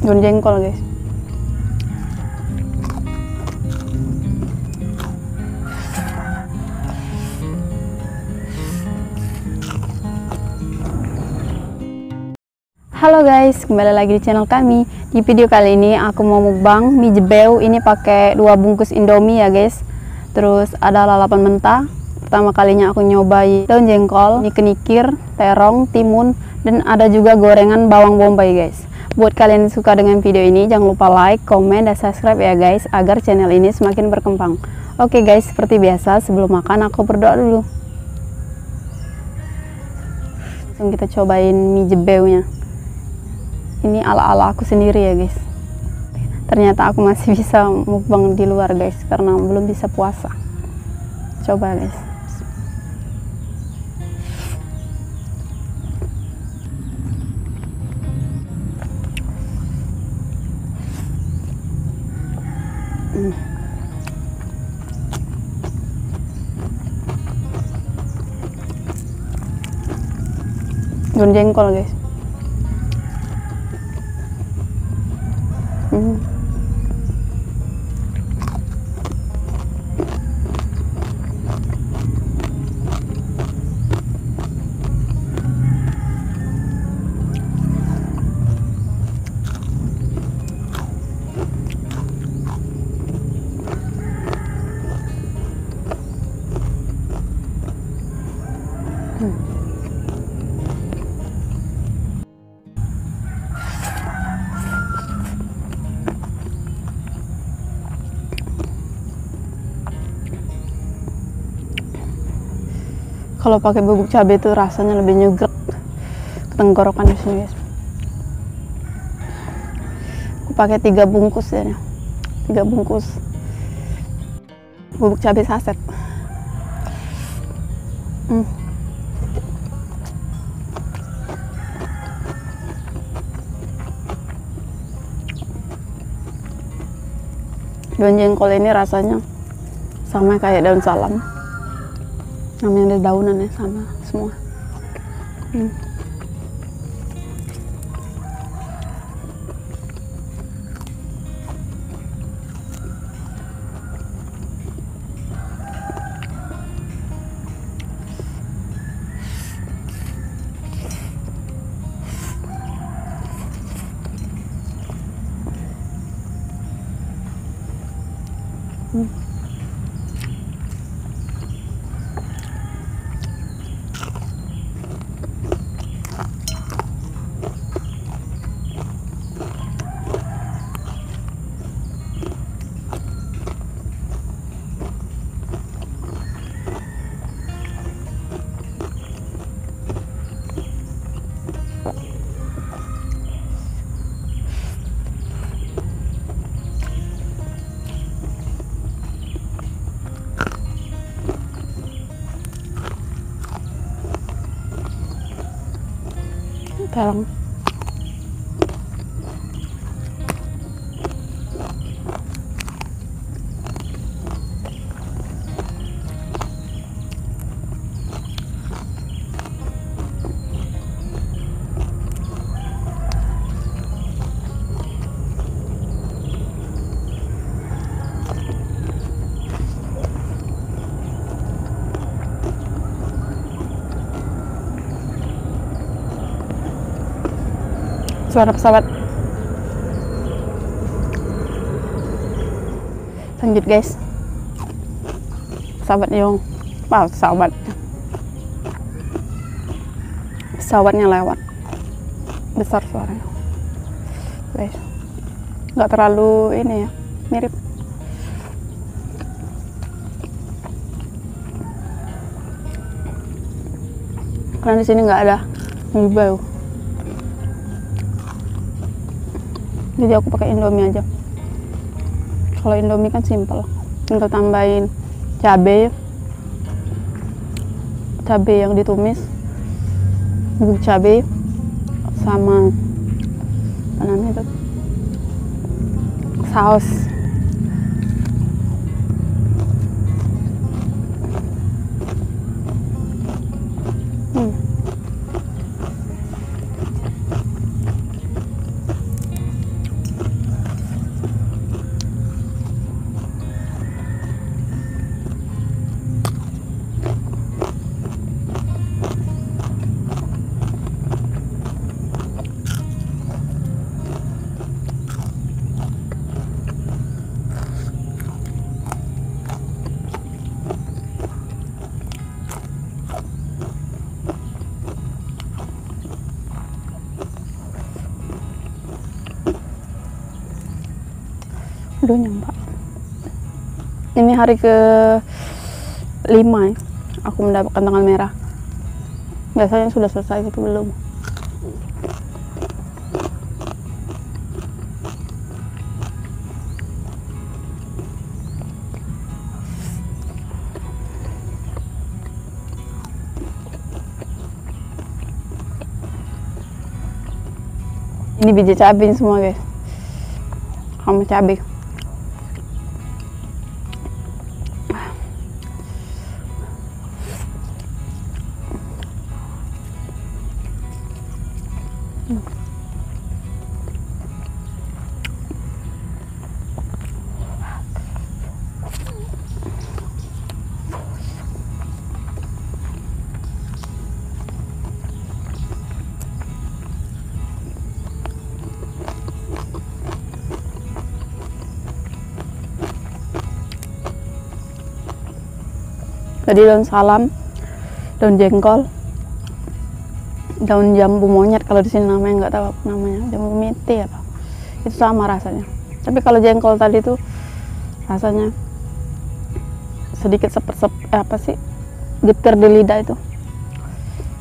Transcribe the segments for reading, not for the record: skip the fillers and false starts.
daun jengkol guys. Halo guys, kembali lagi di channel kami. Di video kali ini aku mau mukbang mie jebeu. Ini pakai 2 bungkus Indomie ya guys. Terus ada lalapan mentah. Pertama kalinya aku nyobain daun jengkol, mie kenikir, terong, timun, dan ada juga gorengan bawang bombay guys. Buat kalian yang suka dengan video ini, jangan lupa like, komen, dan subscribe ya guys, agar channel ini semakin berkembang. Oke guys, seperti biasa sebelum makan aku berdoa dulu. Langsung kita cobain mie jebeunya. Ini ala-ala aku sendiri ya guys. Ternyata aku masih bisa mukbang di luar guys, karena belum bisa puasa. Coba guys. Daun jengkol guys. Kalau pakai bubuk cabai itu rasanya lebih nyugrek ke tenggorokan di sini guys. Aku pakai 3 bungkus ya, 3 bungkus bubuk cabai saset. Daun jengkol ini rasanya sama kayak daun salam. Namanya daunan ya, sama semua. Terong. Suara pesawat. Lanjut guys. Pesawat yang pesawatnya lewat. Besar suaranya guys. Nggak terlalu ini ya, mirip. Karena di sini nggak ada mie jebeu. Jadi aku pakai Indomie aja. Kalau Indomie kan simple, tinggal tambahin cabai yang ditumis, bubuk cabai, sama apa namanya itu, saus. Aduh nyampak. Ini hari ke 5 ya, aku mendapatkan tanggal merah. Biasanya sudah selesai tapi belum. Ini biji cabai semua guys, sama cabai. Jadi daun salam, daun jengkol, daun jambu monyet kalau di sini namanya, nggak tahu apa namanya, jambu mete apa. Itu sama rasanya. Tapi kalau jengkol tadi tuh rasanya sedikit apa sih, getir di lidah itu.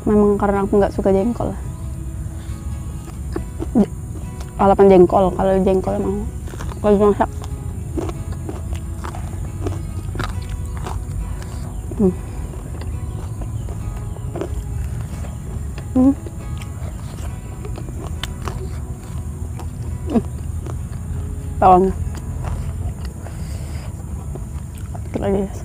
Memang karena aku nggak suka jengkol. Lalapan jengkol, kalau jengkol emang kalau dimasak. Bawangnya dikit lagi guys.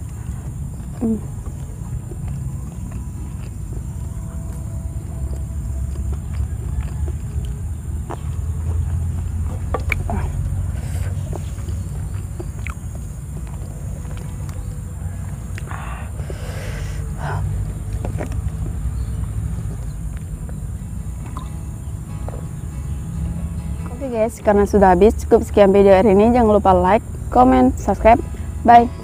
Oke guys, karena sudah habis, cukup sekian video hari ini. Jangan lupa like, comment, subscribe. Bye.